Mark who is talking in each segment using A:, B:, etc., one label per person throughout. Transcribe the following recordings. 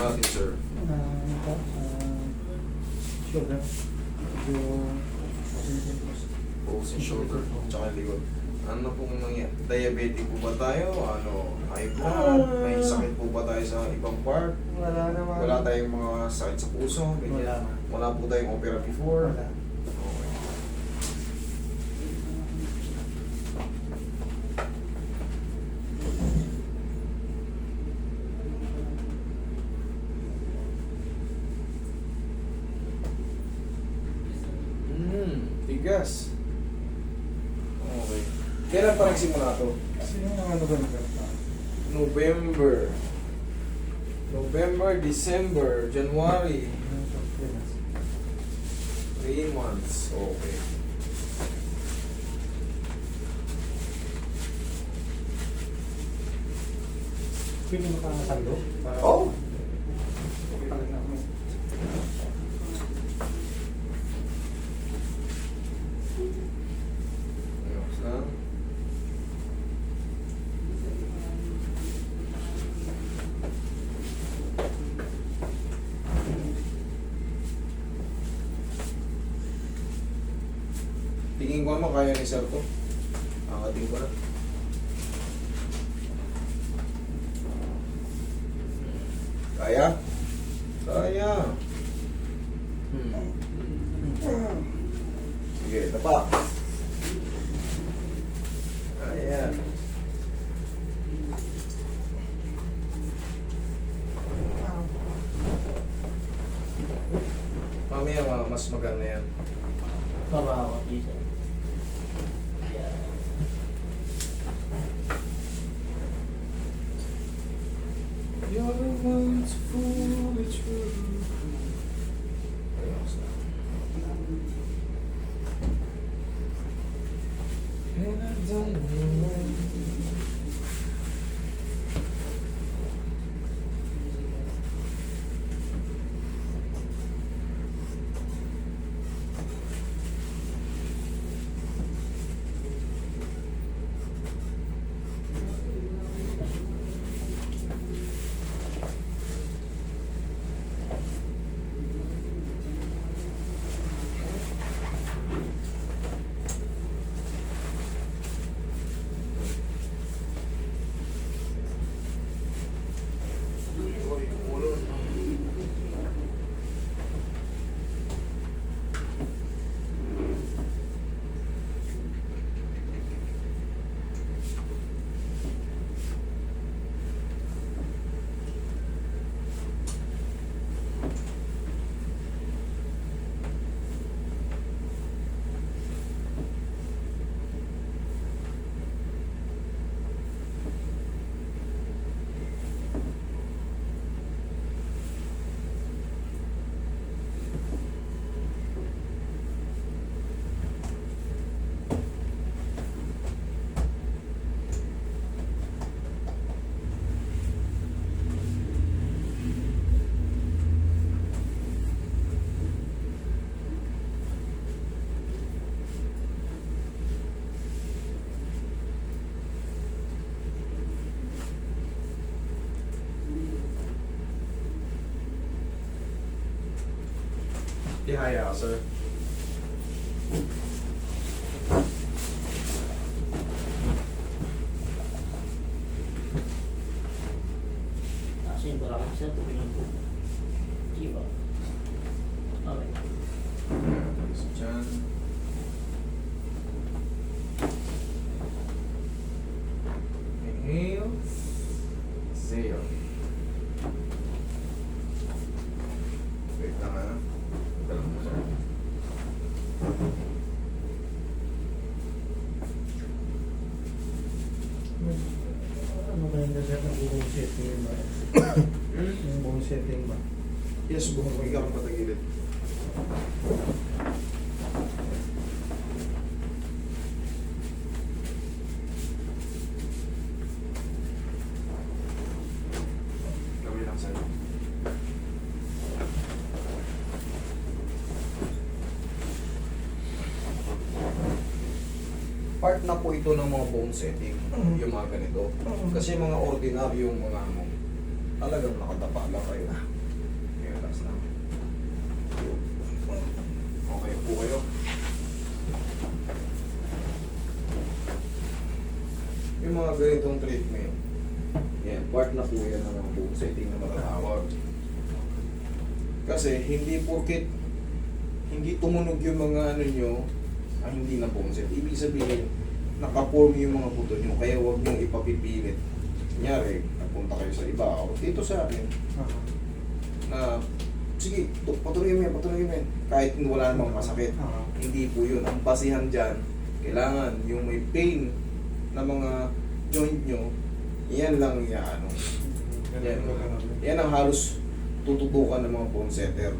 A: natin, sir?
B: Shoulder.
A: Pulse and shoulder, tsaka likod. Ano pong diabetic po ba tayo? Ano, high blood? May sakit po ba tayo sa ibang part?
B: Wala naman.
A: Wala tayong mga sakit sa puso? Ganyan. Wala po tayong opera before?
B: Wala.
A: Okay. Tigas. Okay. Kailan pa nagsimula to?
B: Sino yung ano ba yung
A: November, December, January. 3 months. Okay.
B: Pwede mo kang nasalo?
A: Oh! Ayos lang. Tingin ko naman kaya ni Sir to. Angating ko na. Kaya? Kaya. Sige, ito pa. Kaya. Mamaya mas maganda yan.
C: Babawa, please. Yeah.
A: You're the one to fool me true. Ayos na. And I don't know. Tihaya ka, sir.
C: Asin ko lang sa tubig ng buko. Diba? Okay.
A: So, dyan. Inhale. Exhale. Wait lang, ha? Dalang mo, sir.
B: Ano ba yung gagawin ng buong setting ba? Yung buong setting ba?
A: Yes, buhok mo ikaw ang patagilid. Gawin lang sa'yo. Part na po ito ng mga bone setting, yung mga ganito. Kasi mga ordinary yung mga ano, talagang nakadapa lang kayo. ganitong treatment, yan, part na po yan ng mga bone setting na matatawag. Kasi hindi porket hindi tumunog yung mga ano nyo, hindi na bone set. Ibig sabihin, nakaporm yung mga buto nyo, kaya huwag nyo ipapipilit. Kunyari, nagpunta kayo sa iba, o dito sa akin, na sige, patuloy mo yan, kahit wala namang masakit. Hindi po yun. Ang basihan dyan, kailangan yung may pain na mga joint nyo, yan lang ano. Yan ang halos tututukan ng mga bone setter.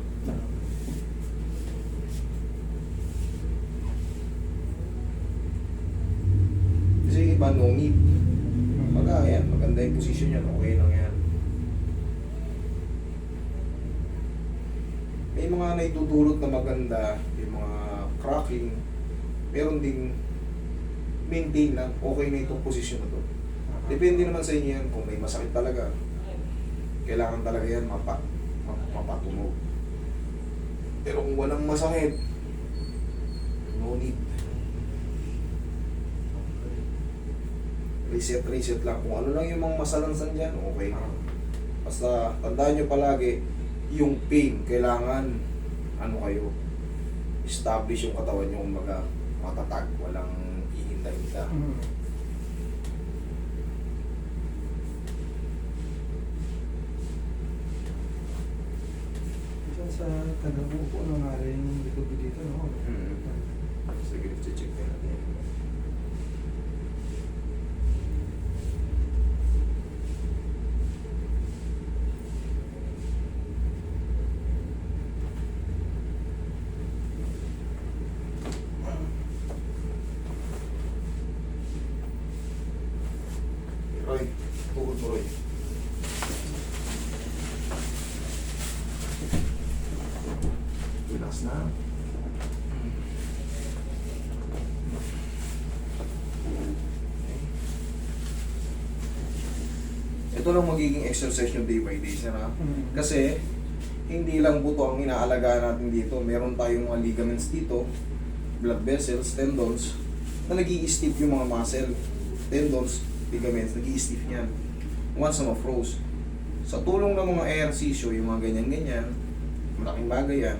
A: Kasi iba, no need. Yan, maganda yung position yan, okay lang yan. May mga naitutulot na maganda, yung mga cracking, meron ding maintain lang, okay na itong posisyon na to. Depende naman sa inyo yan, kung may masakit talaga, kailangan talaga yan mapatunog. Pero kung walang masakit, no need. Reset lang. Kung ano lang yung mga masalansan dyan, okay. Basta tandaan nyo palagi, yung pain, kailangan ano kayo, establish yung katawan nyo, kumbaga matatag, walang ihinda-hinda.
B: Sa tagabuo po ng aring likod dito, no?
A: Sige, check natin. Roy, tukod mo, Roy. Relax na. Ito lang magiging exercise nyo day by day, sana. Kasi, hindi lang buto ang inaalagaan natin dito. Meron tayong mga ligaments dito, blood vessels, tendons, na nag-i-stiff yung mga muscle. Tendons, ligaments, nag-i-stiff yan. Once na ma-froze. Sa tulong ng mga ehersisyo, yung mga ganyan-ganyan, malaking bagay yan.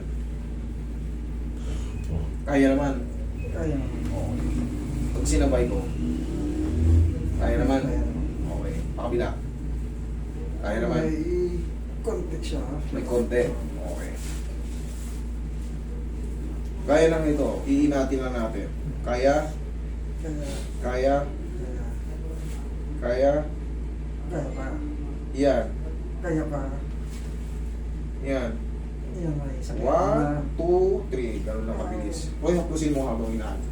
A: Kaya naman.
B: Kaya naman.
A: Okay. Pag sinabay ko, kaya naman.
B: Kaya naman.
A: Okay. Pakabila. Kaya naman.
B: May konti siya.
A: May konti. Okay. Kaya lang ito. Iinatin lang natin. Kaya.
B: Kaya.
A: Kaya.
B: Kaya.
A: Kaya.
B: Kaya pa.
A: Yan.
B: Kaya pa.
A: Yan.
B: Yan may sakit.
A: 1, 2, 3. Ganun lang kabilis. Huwag hapusin mo habang inatin.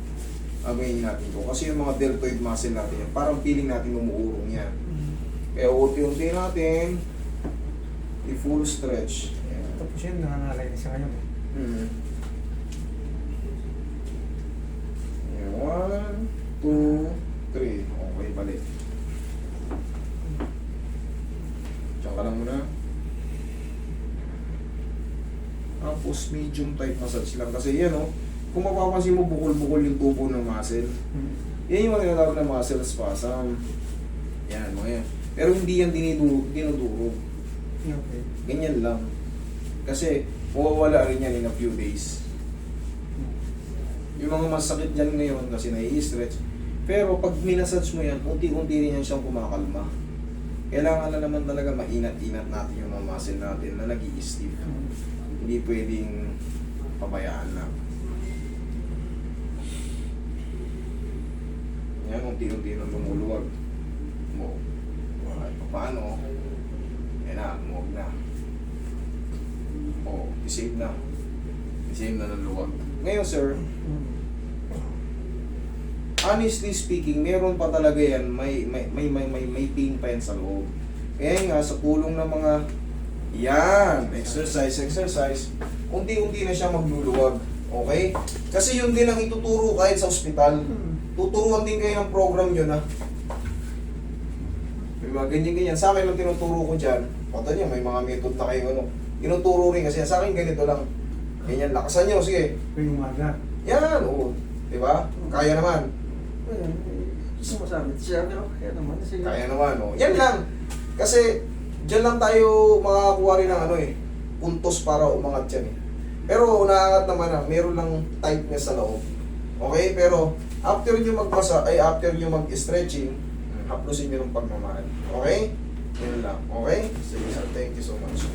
A: Habang inatin ko. Kasi yung mga deltoid muscle natin yan, parang feeling natin umuurong yan. Kaya unti-unti natin, i-full stretch. Yan.
B: Tapos yun, nangangalay na siya ngayon.
A: Yan. 1, 2, 3. Okay, balik. Diyan ka lang muna. Tapos medium type massage lang. Kasi yan kung mapapansin mo bukol-bukol yung tubo ng muscle. Yan yung mga tinatawag na muscle spasm. Yan, mga yan. Pero hindi yan dinudurog.
B: Okay.
A: Ganyan lang. Kasi mawawala rin yan in a few days. Yung mga masakit dyan ngayon kasi nai-stretch. Pero pag minasage mo yan, unti-unti rin yan siyang kumakalma. Kailangan na naman talaga mainat-inat natin yung mga muscle natin na nag-i-stiff. Hindi pwedeng pabayaan lang. Yan, unti-unti nang lumuluwag. Kahit paano, yan na, lumuwag na. Disave na. Disave na ng luwag. Ngayon, sir, honestly speaking, meron pa talaga yan, may pain pa yan sa loob. Kaya nga, sa tulong ng mga yan, exercise, unti-unti na siya magluluwag. Okay? Kasi yun din ang ituturo kahit sa ospital. Tuturuan din kayo ng program yun, ha? May mga ganyan-ganyan. Sa akin lang tinuturo ko dyan. Pata niya, may mga method na kayo, Tinuturo rin kasi sa akin ganito lang. Ganyan, lakasan nyo, sige.
B: Yung umaga.
A: Yan, oo. Diba? Kaya naman.
B: Sumasabit siya, pero kaya naman. Sige.
A: Kaya naman, no? Yan lang. Kasi, dyan lang tayo makakakuha rin ng ano eh, puntos para umangat yan eh. Pero unaangat naman na, meron lang tightness sa loob. Okay? Pero, after nyo magmasa, ay after nyo mag-stretching, haplusin nyo ng pagmamahal. Okay? Yun lang. Okay? Sige sir, thank you so much.